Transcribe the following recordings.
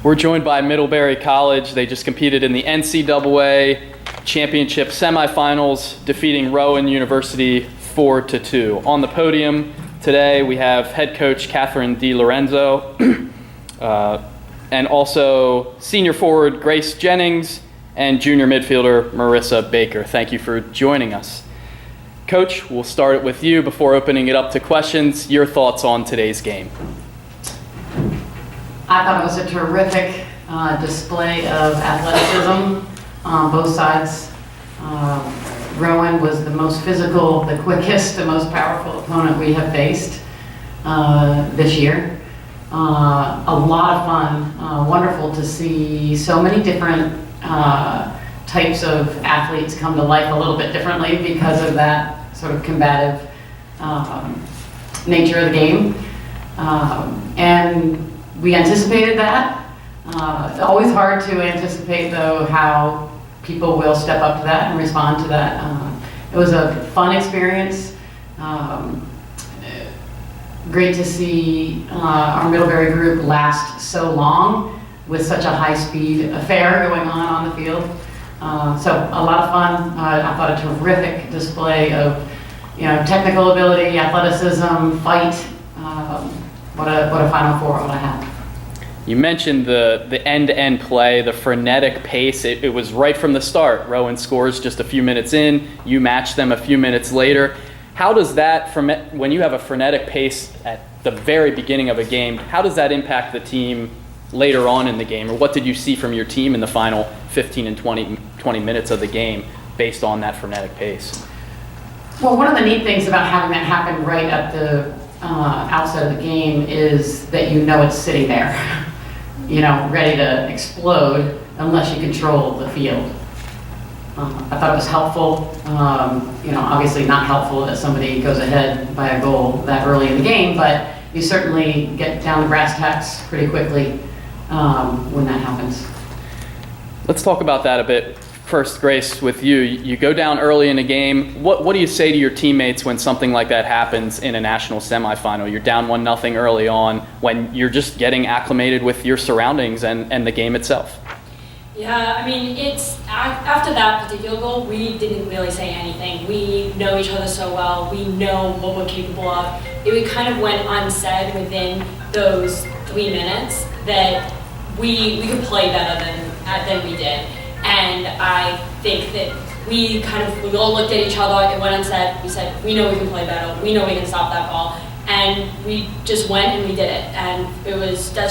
We're joined by Middlebury College. They just competed in the NCAA championship semifinals, defeating Rowan University 4-2. On the podium today, we have head coach Katharine DeLorenzo, and also senior forward Grace Jennings and junior midfielder Marissa Baker. Thank you for joining us. Coach, we'll start it with you before opening it up to questions. Your thoughts on today's game? I thought it was a terrific display of athleticism on both sides. Rowan was the most physical, the quickest, the most powerful opponent we have faced this year. A lot of fun, wonderful to see so many different types of athletes come to life a little bit differently because of that sort of combative nature of the game. And we anticipated that. It's always hard to anticipate, though, how people will step up to that and respond to that. It was a fun experience. Great to see our Middlebury group last so long with such a high-speed affair going on the field. So a lot of fun. I thought a terrific display of, technical ability, athleticism, fight. What a Final Four ought to have. You mentioned the end-to-end play, the frenetic pace. It was right from the start. Rowan scores just a few minutes in. You match them a few minutes later. How does that, when you have a frenetic pace at the very beginning of a game, how does that impact the team later on in the game? Or what did you see from your team in the final 15 and 20 minutes of the game based on that frenetic pace? Well, one of the neat things about having that happen right at the outset of the game is that it's sitting there, ready to explode unless you control the field. I thought it was helpful. Obviously not helpful that somebody goes ahead by a goal that early in the game, but you certainly get down to brass tacks pretty quickly when that happens. Let's talk about that a bit. First, Grace, with you. You go down early in a game. What do you say to your teammates when something like that happens in a national semifinal? You're down 1-0 early on when you're just getting acclimated with your surroundings and the game itself. Yeah, it's after that particular goal, we didn't really say anything. We know each other so well. We know what we're capable of. It kind of went unsaid within those 3 minutes that we could play better than we did. And I think that we all looked at each other, it went unsaid. We said, we know we can play better. We know we can stop that ball. And we just went and we did it. And that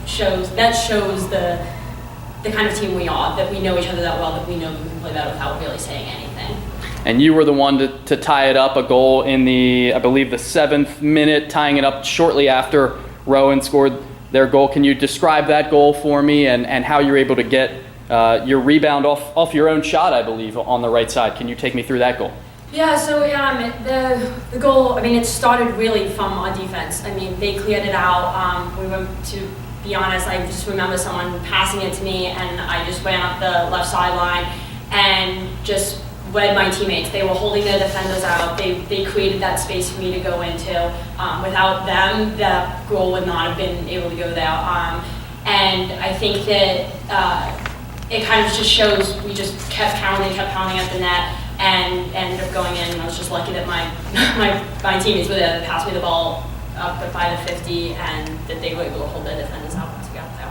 shows the kind of team we are, that we know each other that well, that we know we can play better without really saying anything. And you were the one to tie it up, a goal in the 7th minute, tying it up shortly after Rowan scored their goal. Can you describe that goal for me and how you're able to get your rebound off your own shot, I believe, on the right side? Can you take me through that goal? Yeah, so the goal, it started really from our defense. They cleared it out. To be honest, I just remember someone passing it to me, and I just ran up the left sideline and just led my teammates. They were holding their defenders out. They created that space for me to go into. Without them, that goal would not have been able to go there. And I think that it kind of just shows we just kept pounding at the net and ended up going in. And I was just lucky that my teammates were there to pass me the ball up by the 50 and that they were able to hold their defenders out once we got there.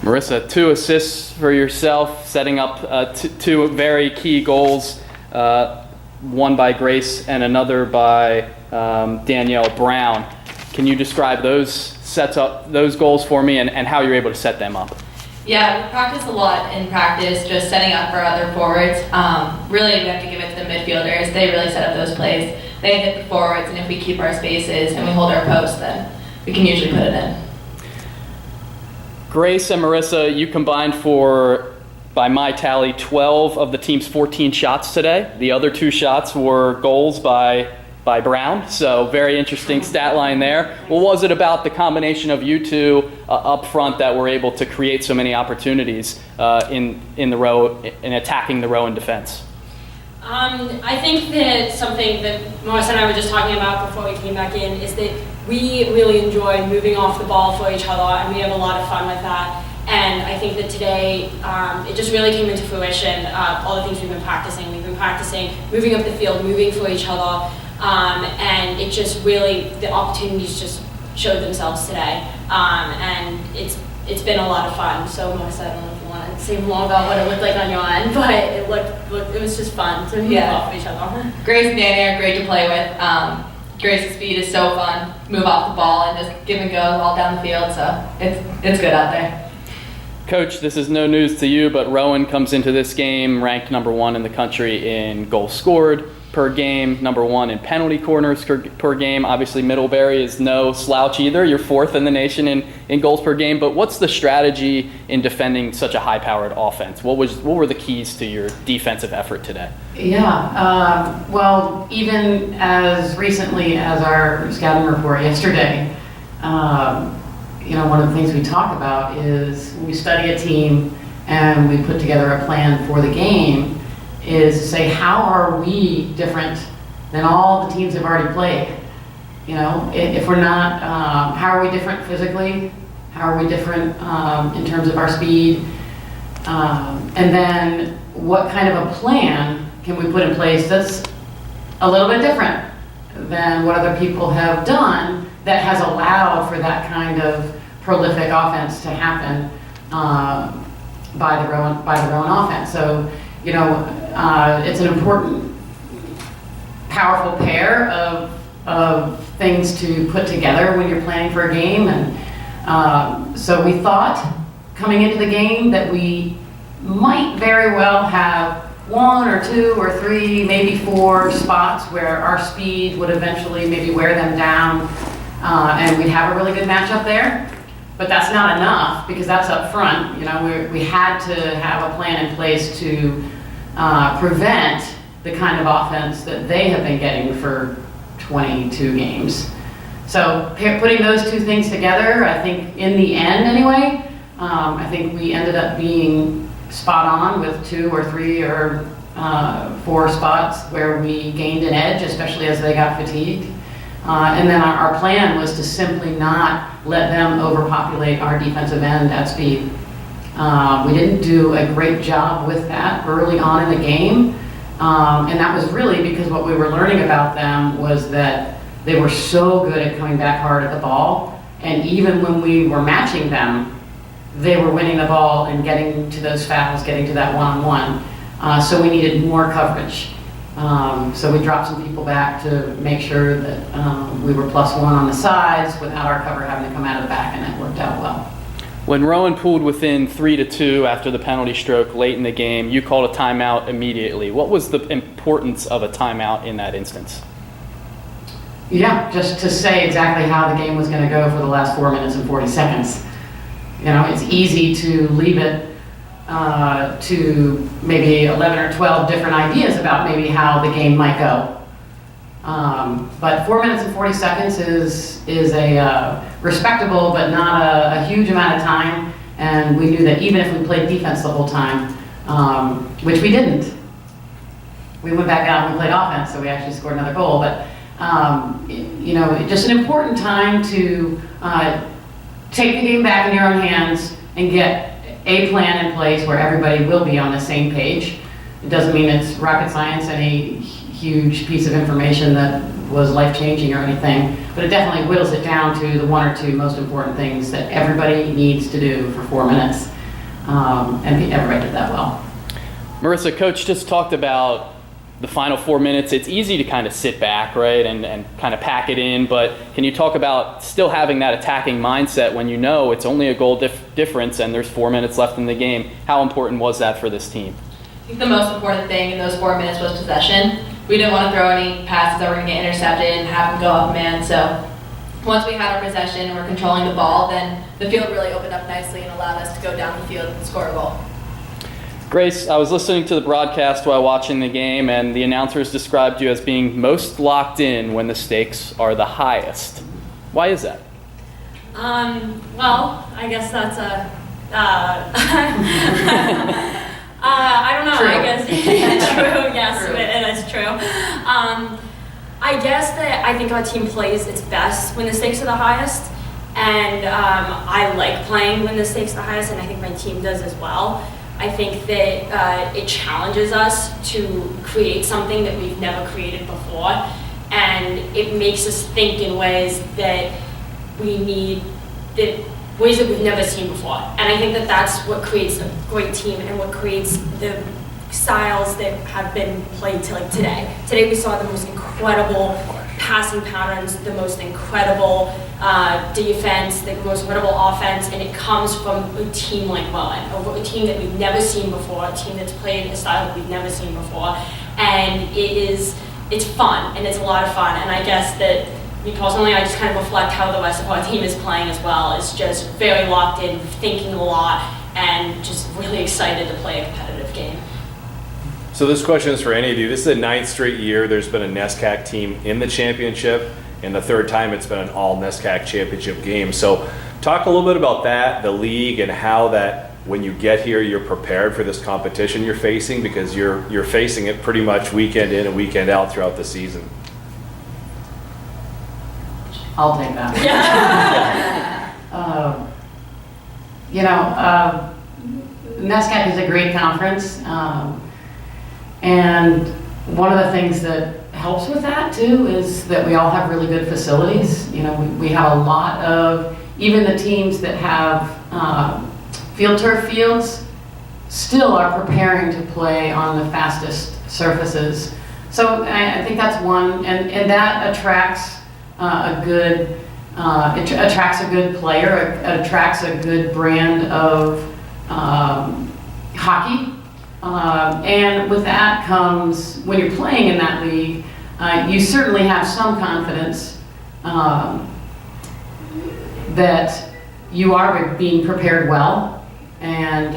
Marissa, 2 assists for yourself, setting up two very key goals, one by Grace and another by Danielle Brown. Can you describe those goals for me and how you're able to set them up? Yeah, we practice a lot in practice, just setting up for other forwards. Really, we have to give it to the midfielders. They really set up those plays. They hit the forwards, and if we keep our spaces and we hold our post, then we can usually put it in. Grace and Marissa, you combined for, by my tally, 12 of the team's 14 shots today. The other 2 shots were goals by Brown, so very interesting stat line there. What was it about the combination of you two up front that were able to create so many opportunities in attacking the Rowan defense? I think that something that Marissa and I were just talking about before we came back in is that we really enjoy moving off the ball for each other, and we have a lot of fun with that. And I think that today, it just really came into fruition, all the things we've been practicing. We've been practicing moving up the field, moving for each other, and it just really, the opportunities just showed themselves today. And it's been a lot of fun. So Marissa, I don't know if you want to say more about what it looked like on your end, but it was just fun to move off each other. Grace and Danny are great to play with. Grace's speed is so fun. Move off the ball and just give and go all down the field. So it's good out there. Coach, this is no news to you, but Rowan comes into this game ranked number 1 in the country in goals scored per game, number 1 in penalty corners per game. Obviously, Middlebury is no slouch either. You're 4th in the nation in goals per game. But what's the strategy in defending such a high-powered offense? What were the keys to your defensive effort today? Yeah, well, even as recently as our scouting report yesterday, one of the things we talk about is we study a team and we put together a plan for the game is to say, how are we different than all the teams have already played? If we're not, how are we different physically? How are we different in terms of our speed? And then what kind of a plan can we put in place that's a little bit different than what other people have done that has allowed for that kind of prolific offense to happen by the Rowan offense. So, it's an important, powerful pair of things to put together when you're planning for a game. And so we thought coming into the game that we might very well have 1 or 2 or 3, maybe 4 spots where our speed would eventually maybe wear them down, and we'd have a really good matchup there. But that's not enough because that's up front. We had to have a plan in place to prevent the kind of offense that they have been getting for 22 games. So putting those two things together, I think in the end anyway, I think we ended up being spot on with 2 or 3 or 4 spots where we gained an edge, especially as they got fatigued. And then our plan was to simply not let them overpopulate our defensive end at speed. We didn't do a great job with that early on in the game. And that was really because what we were learning about them was that they were so good at coming back hard at the ball. And even when we were matching them, they were winning the ball and getting to those fouls, getting to that one-on-one. So we needed more coverage. So we dropped some people back to make sure that we were +1 on the sides without our cover having to come out of the back, and that worked out well. When Rowan pulled within 3-2 after the penalty stroke late in the game, you called a timeout immediately. What was the importance of a timeout in that instance? Yeah, just to say exactly how the game was going to go for the last 4 minutes and 40 seconds. It's easy to leave it to maybe 11 or 12 different ideas about maybe how the game might go. But 4 minutes and 40 seconds is a respectable but not a huge amount of time, and we knew that even if we played defense the whole time, which we didn't, we went back out and we played offense, so we actually scored another goal. But just an important time to take the game back in your own hands and get a plan in place where everybody will be on the same page. It doesn't mean it's rocket science, any huge piece of information that was life-changing or anything, but it definitely whittles it down to the 1 or 2 most important things that everybody needs to do for 4 minutes. And everybody did that well. Marissa, Coach just talked about the final 4 minutes. It's easy to kind of sit back, right, and kind of pack it in, but can you talk about still having that attacking mindset when you know it's only a goal difference and there's 4 minutes left in the game? How important was that for this team? I think the most important thing in those 4 minutes was possession. We didn't want to throw any passes that were going to get intercepted and have them go up man. So once we had our possession and we're controlling the ball, then the field really opened up nicely and allowed us to go down the field and score a goal. Grace, I was listening to the broadcast while watching the game, and the announcers described you as being most locked in when the stakes are the highest. Why is that? Well, I guess that's I don't know. True. I guess it's true. Yes, True. it is true. I guess that I think our team plays its best when the stakes are the highest, and I like playing when the stakes are the highest, and I think my team does as well. I think that it challenges us to create something that we've never created before, and it makes us think in ways that ways that we've never seen before. And I think that that's what creates a great team and what creates the styles that have been played to like today. Today we saw the most incredible passing patterns, the most incredible defense, the most incredible offense, and it comes from a team like Rowan, a team that we've never seen before, a team that's played a style that we've never seen before, and it's fun, and it's a lot of fun, and I guess that me personally, I just kind of reflect how the rest of our team is playing as well. It's just very locked in, thinking a lot, and just really excited to play a competitive game. So this question is for any of you. This is the 9th straight year there's been a NESCAC team in the championship, and the 3rd time it's been an all NESCAC championship game. So talk a little bit about that, the league, and how that when you get here you're prepared for this competition you're facing, because you're facing it pretty much weekend in and weekend out throughout the season. I'll take that. NESCAC is a great conference, and one of the things that helps with that too is that we all have really good facilities. We have a lot of, even the teams that have field turf fields still are preparing to play on the fastest surfaces. So I think that's one, and that attracts it attracts a good player, it attracts a good brand of hockey. And with that comes, when you're playing in that league, you certainly have some confidence that you are being prepared well. And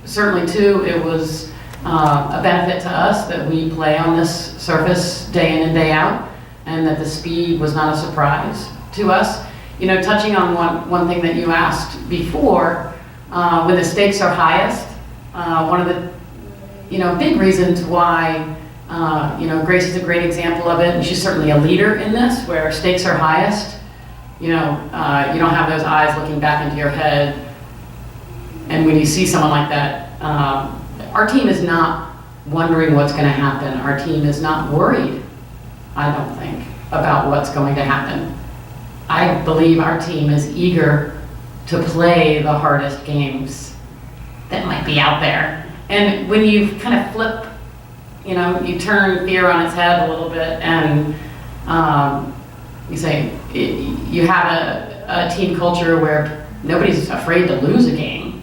certainly too, it was a benefit to us that we play on this surface day in and day out, and that the speed was not a surprise to us. Touching on one thing that you asked before, when the stakes are highest, one of the big reasons why Grace is a great example of it, and she's certainly a leader in this, where stakes are highest. You don't have those eyes looking back into your head, and when you see someone like that, our team is not wondering what's going to happen. Our team is not worried, I don't think, about what's going to happen. I believe our team is eager to play the hardest games that might be out there. And when you kind of flip, you turn fear on its head a little bit, and you say, you have a team culture where nobody's afraid to lose a game.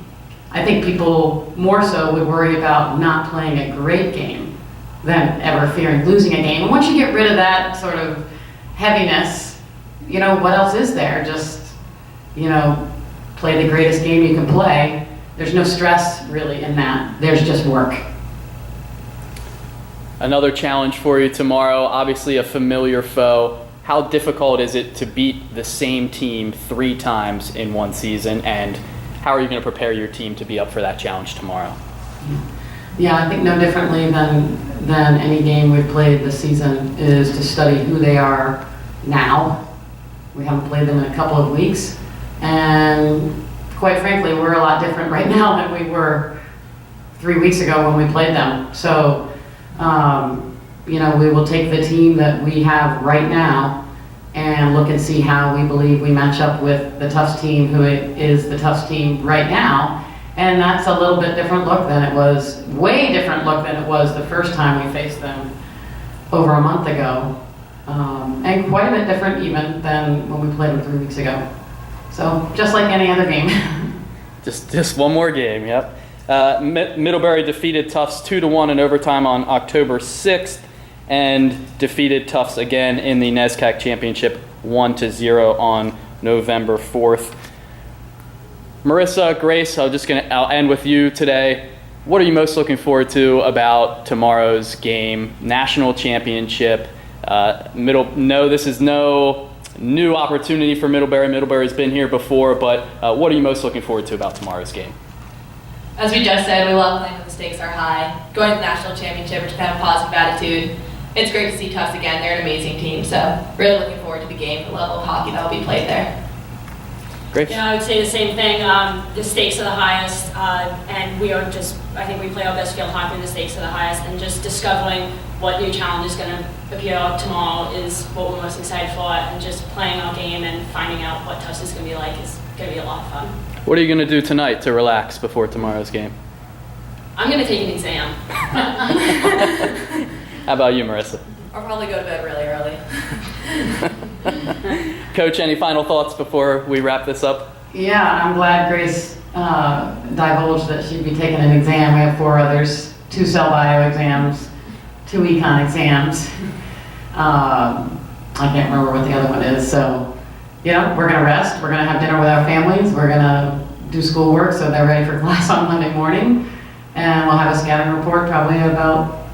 I think people more so would worry about not playing a great game than ever fearing losing a game. And once you get rid of that sort of heaviness, what else is there? Just, play the greatest game you can play. There's no stress really in that. There's just work. Another challenge for you tomorrow, obviously a familiar foe. How difficult is it to beat the same team 3 times in one season, and how are you going to prepare your team to be up for that challenge tomorrow? Yeah, I think no differently than any game we've played this season is to study who they are now. We haven't played them in a couple of weeks, and quite frankly, we're a lot different right now than we were 3 weeks ago when we played them. So, we will take the team that we have right now and look and see how we believe we match up with the Tufts team, who is the Tufts team right now. And that's a little bit different look than it was, way different look than it was the first time we faced them over a month ago. And quite a bit different even than when we played them 3 weeks ago. So just like any other game. Just one more game, yep. Middlebury defeated Tufts 2-1 in overtime on October 6th, and defeated Tufts again in the NESCAC Championship 1-0 on November 4th. Marissa, Grace, I'll end with you today. What are you most looking forward to about tomorrow's game? National championship. This is no new opportunity for Middlebury. Middlebury's been here before, but what are you most looking forward to about tomorrow's game? As we just said, we love playing when the stakes are high. Going to the national championship, which kind of a positive attitude. it's great to see Tufts again. They're an amazing team, so really looking forward to the game, the level of hockey that will be played there. Grace? Yeah, I would say the same thing. The stakes are the highest, and we are just, I think we play our best field hockey when the stakes are the highest, and just discovering what new challenge is going to appear tomorrow is what we're most excited for, and just playing our game and finding out what Tufts is going to be like is going to be a lot of fun. What are you going to do tonight to relax before tomorrow's game? I'm going to take an exam. How about you, Marissa? I'll probably go to bed really early. Coach, any final thoughts before we wrap this up? Yeah, I'm glad Grace divulged that she'd be taking an exam. We have 4 others, 2 cell bio exams, 2 econ exams. I can't remember what the other one is. So, we're going to rest. We're going to have dinner with our families. We're going to do schoolwork so they're ready for class on Monday morning. And we'll have a scouting report probably about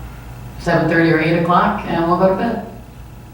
7:30 or 8 o'clock, and we'll go to bed.